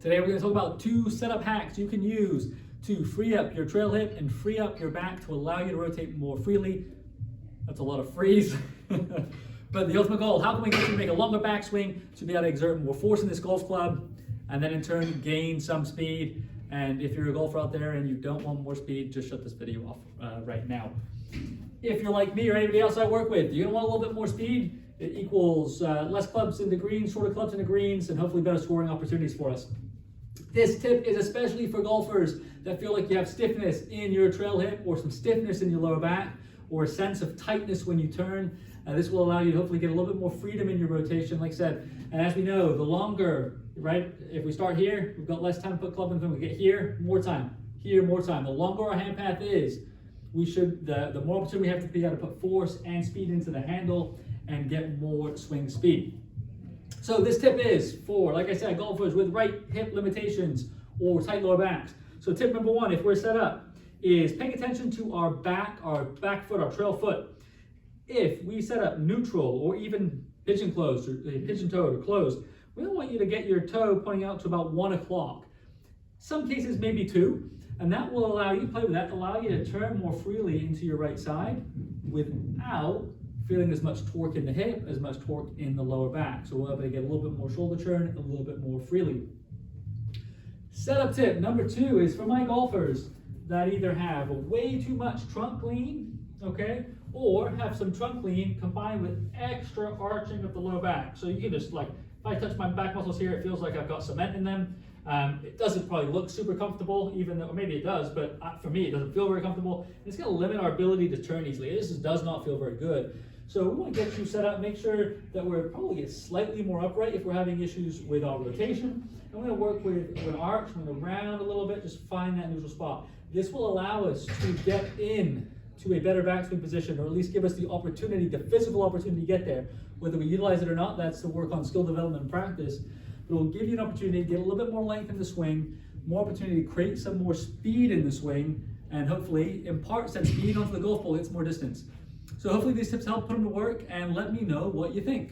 Today we're going to talk about 2 setup hacks you can use to free up your trail hip and free up your back to allow you to rotate more freely. That's a lot of freeze. But the ultimate goal, how can we get you to make a longer backswing to be able to exert more force in this golf club and then in turn gain some speed? And if you're a golfer out there and you don't want more speed, just shut this video off right now. If you're like me or anybody else I work with, you're gonna want a little bit more speed. It equals less clubs in the greens, shorter clubs in the greens, and hopefully better scoring opportunities for us. This tip is especially for golfers that feel like you have stiffness in your trail hip or some stiffness in your lower back or a sense of tightness when you turn. This will allow you to hopefully get a little bit more freedom in your rotation, like I said. And as we know, the longer, right, if we start here, we've got less time to put club in. We get here, more time, here, more time. The longer our hand path is, we should, the more opportunity we have to be able to put force and speed into the handle and get more swing speed. So this tip is for, like I said, golfers with right hip limitations or tight lower backs. So tip number 1, if we're set up, is paying attention to our back foot, our trail foot. If we set up neutral or even pigeon closed or pigeon toed or closed, we don't want you to get your toe pointing out to about 1 o'clock. Some cases maybe 2, and that will allow you, play with that, allow you to turn more freely into your right side without feeling as much torque in the hip, as much torque in the lower back. So we'll be able to get a little bit more shoulder turn, a little bit more freely. Setup tip number 2 is for my golfers that either have way too much trunk lean, okay, or have some trunk lean combined with extra arching of the low back. So you can just, like, if I touch my back muscles here, it feels like I've got cement in them. It doesn't probably look super comfortable, even though, or maybe it does, but for me, it doesn't feel very comfortable. It's gonna limit our ability to turn easily. This does not feel very good. So we want to get you set up, make sure that we're probably slightly more upright if we're having issues with our rotation. And we're going to work with an arch, we're going to round a little bit, just find that neutral spot. This will allow us to get in to a better backswing position, or at least give us the opportunity, the physical opportunity to get there. Whether we utilize it or not, that's to work on skill development and practice. But it will give you an opportunity to get a little bit more length in the swing, more opportunity to create some more speed in the swing, and hopefully impart some speed onto the golf ball, get some more distance. So hopefully these tips help put them to work, and let me know what you think.